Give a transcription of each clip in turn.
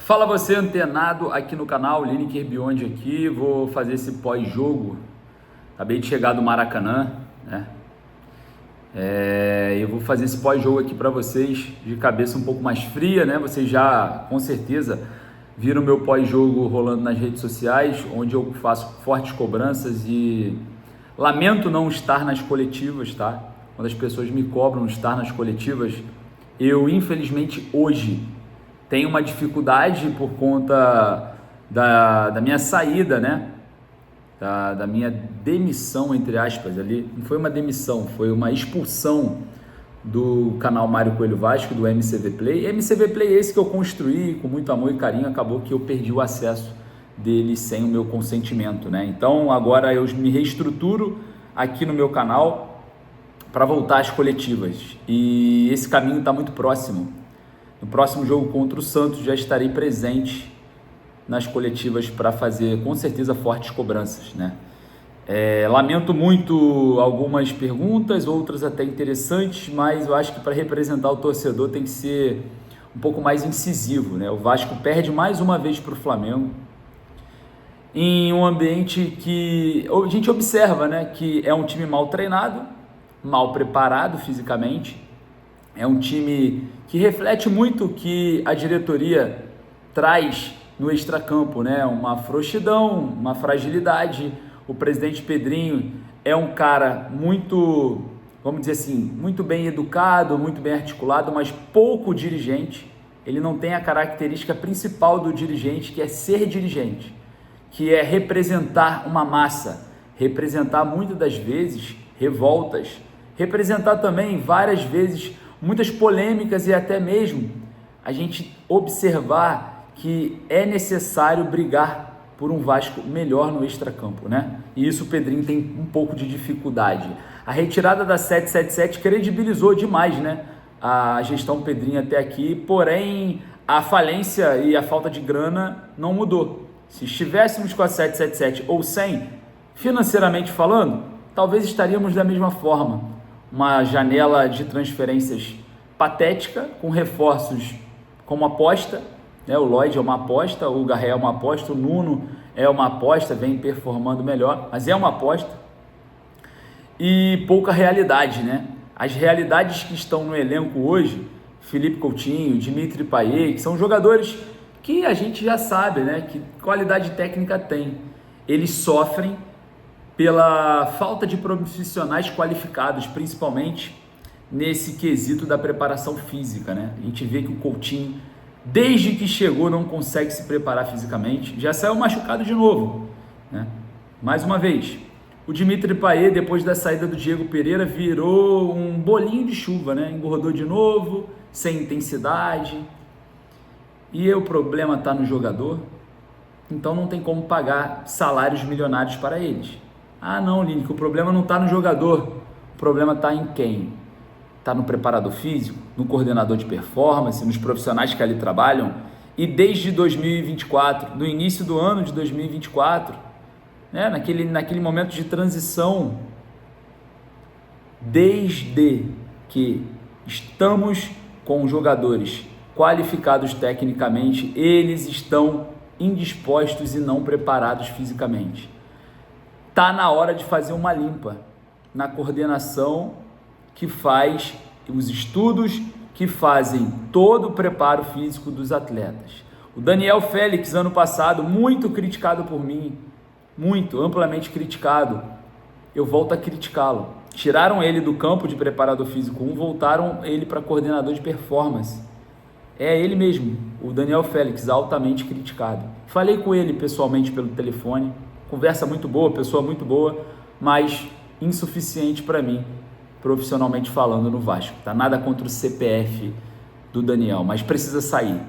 Fala você antenado aqui no canal, Lineker Beyond aqui, vou fazer esse pós-jogo, acabei de chegar do Maracanã, né? Eu vou fazer esse pós-jogo aqui para vocês de cabeça um pouco mais fria, né? Vocês já, com certeza, viram meu pós-jogo rolando nas redes sociais, onde eu faço fortes cobranças e lamento não estar nas coletivas, tá? Quando as pessoas me cobram estar nas coletivas, eu infelizmente hoje tenho uma dificuldade por conta da minha saída, né? Da minha demissão, entre aspas, ali. Não foi uma demissão, foi uma expulsão do canal Mário Coelho Vasco, do MCV Play. MCV Play esse que eu construí com muito amor e carinho, acabou que eu perdi o acesso dele sem o meu consentimento, né? Então agora eu me reestruturo aqui no meu canal para voltar às coletivas. E esse caminho está muito próximo. No próximo jogo contra o Santos já estarei presente nas coletivas para fazer com certeza fortes cobranças, né? Lamento muito algumas perguntas, outras até interessantes, mas eu acho que para representar o torcedor tem que ser um pouco mais incisivo, né? O Vasco perde mais uma vez para o Flamengo em um ambiente que a gente observa, né? Que é um time mal treinado, mal preparado fisicamente. É um time que reflete muito o que a diretoria traz no extracampo, né? Uma frouxidão, uma fragilidade. O presidente Pedrinho é um cara muito, vamos dizer assim, muito bem educado, muito bem articulado, mas pouco dirigente. Ele não tem a característica principal do dirigente, que é ser dirigente, que é representar uma massa, representar muitas das vezes revoltas, representar também várias vezes muitas polêmicas e até mesmo a gente observar que é necessário brigar por um Vasco melhor no extracampo, né? E isso o Pedrinho tem um pouco de dificuldade. A retirada da 777 credibilizou demais, né? A gestão Pedrinho até aqui, porém a falência e a falta de grana não mudou. Se estivéssemos com a 777 ou sem, financeiramente falando, talvez estaríamos da mesma forma. Uma janela de transferências patética, com reforços como aposta, né? O Lloyd é uma aposta, o Garré é uma aposta, o Nuno é uma aposta, vem performando melhor, mas é uma aposta, e pouca realidade, né? As realidades que estão no elenco hoje, Felipe Coutinho, Dimitri Payet, que são jogadores que a gente já sabe, né? Que qualidade técnica tem, eles sofrem pela falta de profissionais qualificados, principalmente nesse quesito da preparação física, né? A gente vê que o Coutinho, desde que chegou, não consegue se preparar fisicamente, já saiu machucado de novo, né? Mais uma vez, o Dimitri Payet, depois da saída do Diego Pereira, virou um bolinho de chuva, né? Engordou de novo, sem intensidade, e o problema está no jogador, então não tem como pagar salários milionários para eles. Ah não, Lineker, o problema não está no jogador, o problema está em quem? Está no preparador físico, no coordenador de performance, nos profissionais que ali trabalham. E desde 2024, no início do ano de 2024, né, naquele momento de transição, desde que estamos com jogadores qualificados tecnicamente, eles estão indispostos e não preparados fisicamente. Tá na hora de fazer uma limpa na coordenação que faz os estudos, que fazem todo o preparo físico dos atletas. O Daniel Félix, ano passado, muito criticado por mim, muito, amplamente criticado, eu volto a criticá-lo. Tiraram ele do campo de preparador físico 1, voltaram ele para coordenador de performance. É ele mesmo, o Daniel Félix, altamente criticado. Falei com ele pessoalmente pelo telefone, conversa muito boa, pessoa muito boa, mas insuficiente para mim, profissionalmente falando, no Vasco. Tá nada contra o CPF do Daniel, mas precisa sair,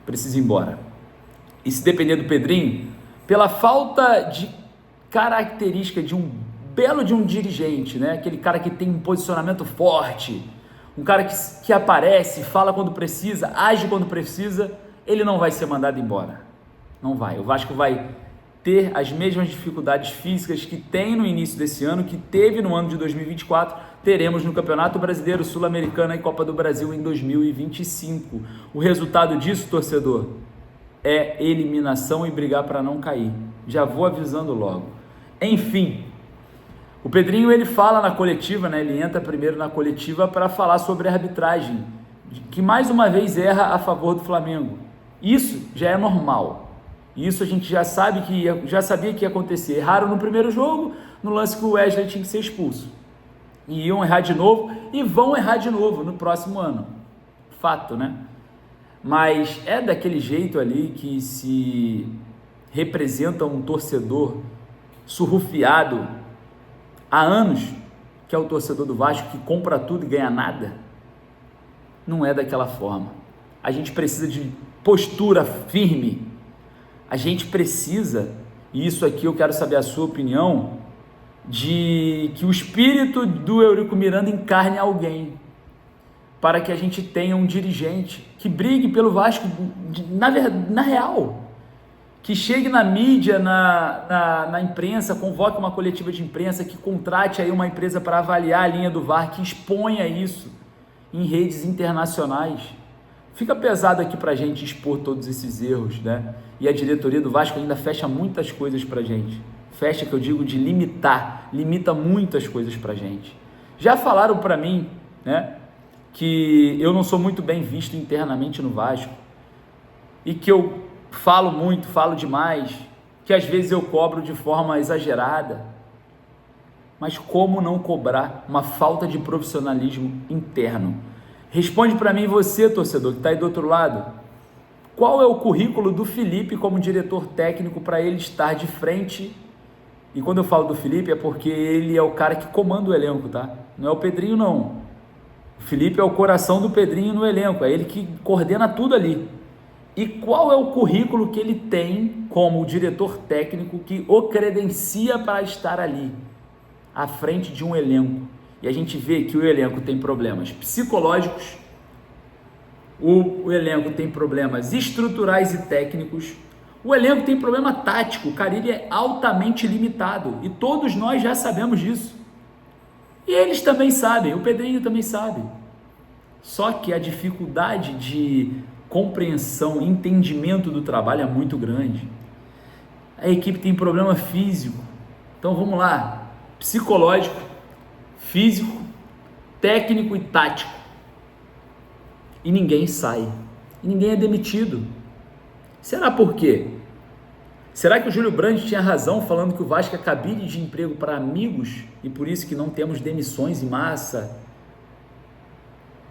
precisa ir embora. E se depender do Pedrinho, pela falta de característica de um belo de um dirigente, né? Aquele cara que tem um posicionamento forte, um cara que aparece, fala quando precisa, age quando precisa, ele não vai ser mandado embora. Não vai. O Vasco vai ter as mesmas dificuldades físicas que tem no início desse ano, que teve no ano de 2024, teremos no Campeonato Brasileiro, Sul-Americana e Copa do Brasil em 2025. O resultado disso, torcedor, é eliminação e brigar para não cair. Já vou avisando logo. Enfim, o Pedrinho ele fala na coletiva, né? Ele entra primeiro na coletiva para falar sobre a arbitragem, que mais uma vez erra a favor do Flamengo. Isso já é normal. Isso a gente já sabia que ia acontecer. Erraram no primeiro jogo, no lance que o Wesley tinha que ser expulso. E iam errar de novo e vão errar de novo no próximo ano. Fato, né? Mas é daquele jeito ali que se representa um torcedor surrufiado há anos, que é o torcedor do Vasco, que compra tudo e ganha nada. Não é daquela forma. A gente precisa de postura firme. A gente precisa, e isso aqui eu quero saber a sua opinião, de que o espírito do Eurico Miranda encarne alguém, para que a gente tenha um dirigente que brigue pelo Vasco na real, que chegue na mídia, na imprensa, convoque uma coletiva de imprensa, que contrate aí uma empresa para avaliar a linha do VAR, que exponha isso em redes internacionais. Fica pesado aqui para a gente expor todos esses erros, né? E a diretoria do Vasco ainda fecha muitas coisas para a gente. Fecha, que eu digo, de limitar, limita muitas coisas para a gente. Já falaram para mim, né, que eu não sou muito bem visto internamente no Vasco e que eu falo muito, falo demais, que às vezes eu cobro de forma exagerada. Mas como não cobrar uma falta de profissionalismo interno? Responde para mim você, torcedor, que está aí do outro lado. Qual é o currículo do Felipe como diretor técnico para ele estar de frente? E quando eu falo do Felipe é porque ele é o cara que comanda o elenco, tá? Não é o Pedrinho, não. O Felipe é o coração do Pedrinho no elenco, é ele que coordena tudo ali. E qual é o currículo que ele tem como diretor técnico que o credencia para estar ali, à frente de um elenco? E a gente vê que o elenco tem problemas psicológicos, o elenco tem problemas estruturais e técnicos, o elenco tem problema tático. O Carille é altamente limitado e todos nós já sabemos disso. E eles também sabem, o Pedrinho também sabe. Só que a dificuldade de compreensão, entendimento do trabalho é muito grande. A equipe tem problema físico. Então vamos lá, psicológico, físico, técnico e tático. E ninguém sai, e ninguém é demitido. Será por quê? Será que o Júlio Brandt tinha razão falando que o Vasco é cabide de emprego para amigos e por isso que não temos demissões em massa?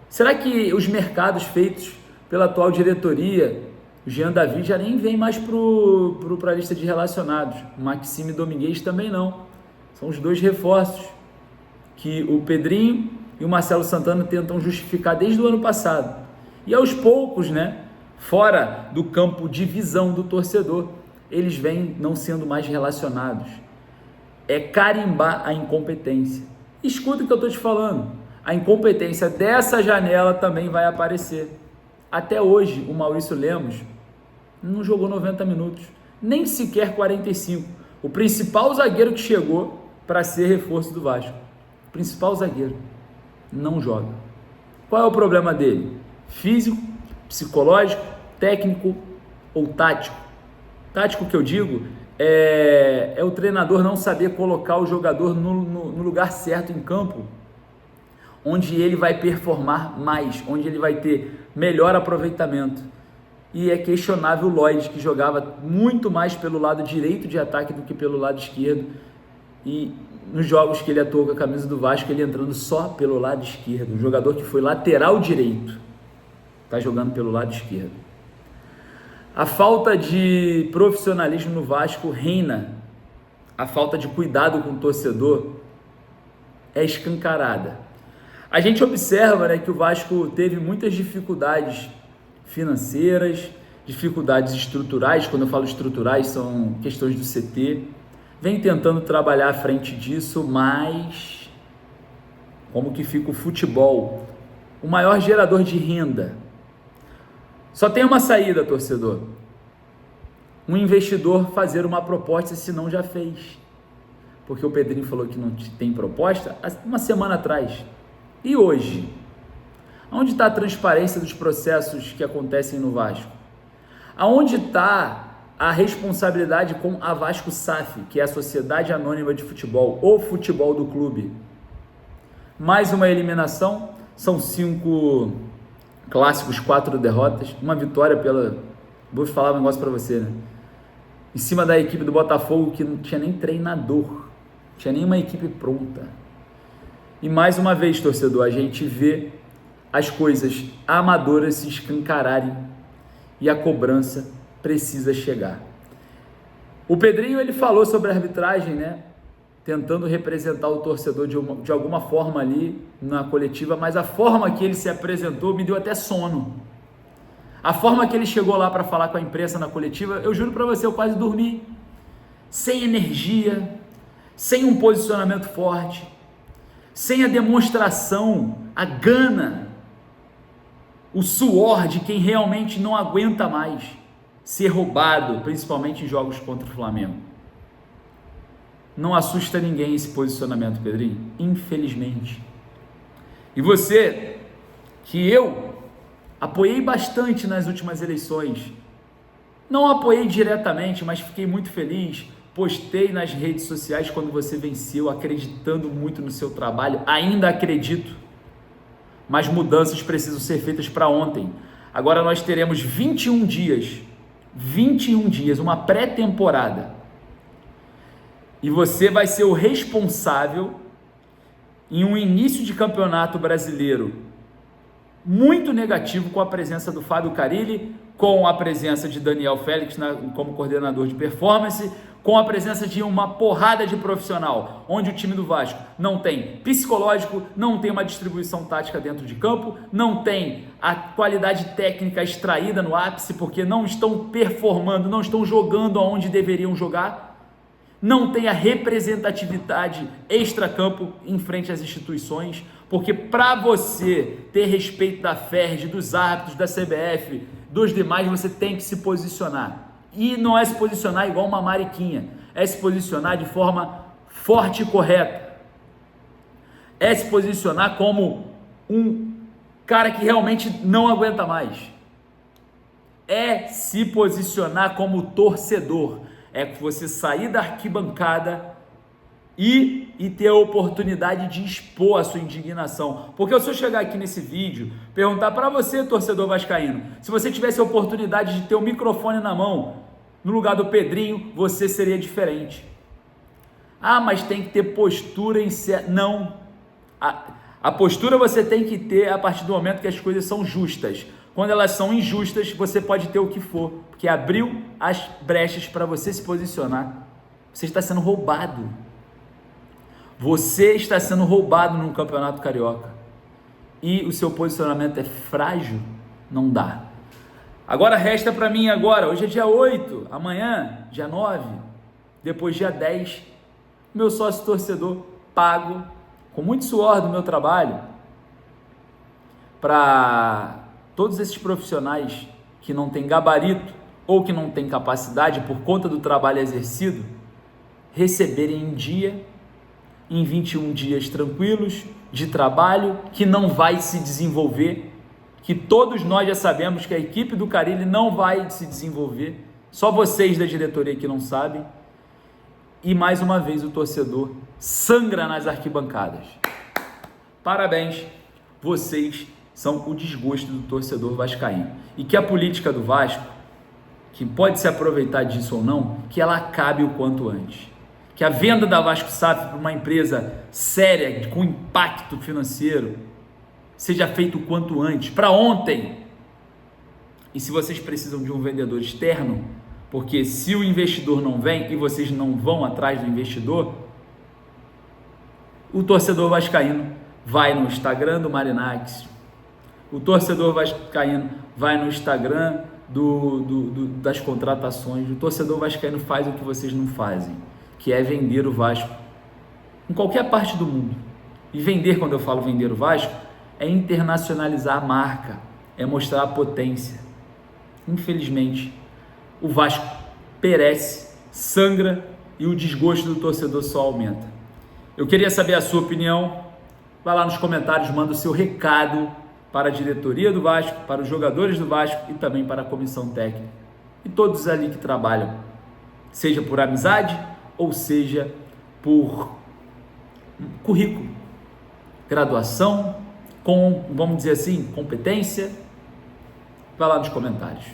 Será que os mercados feitos pela atual diretoria, o Jean David já nem vem mais para a lista de relacionados, o Maxime Domingues também não? São os dois reforços que o Pedrinho e o Marcelo Santana tentam justificar desde o ano passado. E aos poucos, né, fora do campo de visão do torcedor, eles vêm não sendo mais relacionados. É carimbar a incompetência. Escuta o que eu estou te falando. A incompetência dessa janela também vai aparecer. Até hoje, o Maurício Lemos não jogou 90 minutos, nem sequer 45. O principal zagueiro que chegou para ser reforço do Vasco. O principal zagueiro não joga. Qual é o problema dele? Físico, psicológico, técnico ou tático? Tático que eu digo é o treinador não saber colocar o jogador no lugar certo em campo, onde ele vai performar mais, onde ele vai ter melhor aproveitamento. E é questionável o Lloyd, que jogava muito mais pelo lado direito de ataque do que pelo lado esquerdo, e nos jogos que ele atuou com a camisa do Vasco, ele entrando só pelo lado esquerdo, um jogador que foi lateral direito, está jogando pelo lado esquerdo. A falta de profissionalismo no Vasco reina, a falta de cuidado com o torcedor é escancarada. A gente observa, né, que o Vasco teve muitas dificuldades financeiras, dificuldades estruturais. Quando eu falo estruturais, são questões do CT. Vem tentando trabalhar à frente disso, mas como que fica o futebol? O maior gerador de renda. Só tem uma saída, torcedor. Um investidor fazer uma proposta, se não já fez. Porque o Pedrinho falou que não tem proposta uma semana atrás. E hoje? Onde está a transparência dos processos que acontecem no Vasco? Aonde está a responsabilidade com a Vasco SAF, que é a Sociedade Anônima de Futebol, ou futebol do clube? Mais uma eliminação, são 5 clássicos, 4 derrotas, uma vitória pela... Vou falar um negócio para você, né? Em cima da equipe do Botafogo, que não tinha nem treinador, não tinha nenhuma equipe pronta. E mais uma vez, torcedor, a gente vê as coisas amadoras se escancararem e a cobrança precisa chegar. O Pedrinho, ele falou sobre a arbitragem, né? Tentando representar o torcedor de alguma forma ali na coletiva, mas a forma que ele se apresentou me deu até sono. A forma que ele chegou lá para falar com a imprensa na coletiva, eu juro para você, eu quase dormi. Sem energia, sem um posicionamento forte, sem a demonstração, a gana, o suor de quem realmente não aguenta mais ser roubado, principalmente em jogos contra o Flamengo. Não assusta ninguém esse posicionamento, Pedrinho, infelizmente. E você, que eu apoiei bastante nas últimas eleições, não apoiei diretamente, mas fiquei muito feliz, postei nas redes sociais quando você venceu, acreditando muito no seu trabalho, ainda acredito, mas mudanças precisam ser feitas para ontem. Agora nós teremos 21 dias, uma pré-temporada, e você vai ser o responsável em um início de campeonato brasileiro muito negativo, com a presença do Fábio Carille, com a presença de Daniel Félix como coordenador de performance, com a presença de uma porrada de profissional, onde o time do Vasco não tem psicológico, não tem uma distribuição tática dentro de campo, não tem a qualidade técnica extraída no ápice, porque não estão performando, não estão jogando aonde deveriam jogar, não tem a representatividade extra-campo em frente às instituições, porque para você ter respeito da FERJ, dos árbitros, da CBF, dos demais, você tem que se posicionar. E não é se posicionar igual uma mariquinha, é se posicionar de forma forte e correta. É se posicionar como um cara que realmente não aguenta mais. É se posicionar como torcedor. É você sair da arquibancada e ter a oportunidade de expor a sua indignação. Porque se eu chegar aqui nesse vídeo, perguntar para você, torcedor vascaíno, se você tivesse a oportunidade de ter o microfone na mão, no lugar do Pedrinho, você seria diferente. Ah, mas tem que ter postura em ser... Não. A postura você tem que ter a partir do momento que as coisas são justas. Quando elas são injustas, você pode ter o que for, porque abriu as brechas para você se posicionar. Você está sendo roubado. Você está sendo roubado no Campeonato Carioca. E o seu posicionamento é frágil? Não dá. Agora resta para mim agora, hoje é dia 8, amanhã, dia 9, depois dia 10, meu sócio torcedor pago, com muito suor do meu trabalho, para todos esses profissionais que não têm gabarito ou que não têm capacidade por conta do trabalho exercido, receberem em dia, em 21 dias tranquilos de trabalho, que não vai se desenvolver, que todos nós já sabemos que a equipe do Carille não vai se desenvolver, só vocês da diretoria que não sabem, e mais uma vez o torcedor sangra nas arquibancadas. Parabéns, vocês são o desgosto do torcedor vascaíno, e que a política do Vasco, que pode se aproveitar disso ou não, que ela acabe o quanto antes, que a venda da Vasco SAF para uma empresa séria, com impacto financeiro, seja feito o quanto antes, para ontem. E se vocês precisam de um vendedor externo, porque se o investidor não vem e vocês não vão atrás do investidor, o torcedor vascaíno vai no Instagram do Marinax, o torcedor vascaíno vai no Instagram das contratações, o torcedor vascaíno faz o que vocês não fazem, que é vender o Vasco em qualquer parte do mundo. E vender, quando eu falo vender o Vasco, é internacionalizar a marca, é mostrar a potência. Infelizmente, o Vasco perece, sangra e o desgosto do torcedor só aumenta. Eu queria saber a sua opinião. Vai lá nos comentários, manda o seu recado para a diretoria do Vasco, para os jogadores do Vasco e também para a comissão técnica. e todos ali que trabalham, seja por amizade ou seja por currículo, graduação, com, vamos dizer assim, competência. Vai lá nos comentários.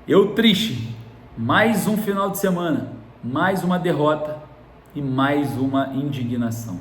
Eu triste, mais um final de semana, mais uma derrota e mais uma indignação.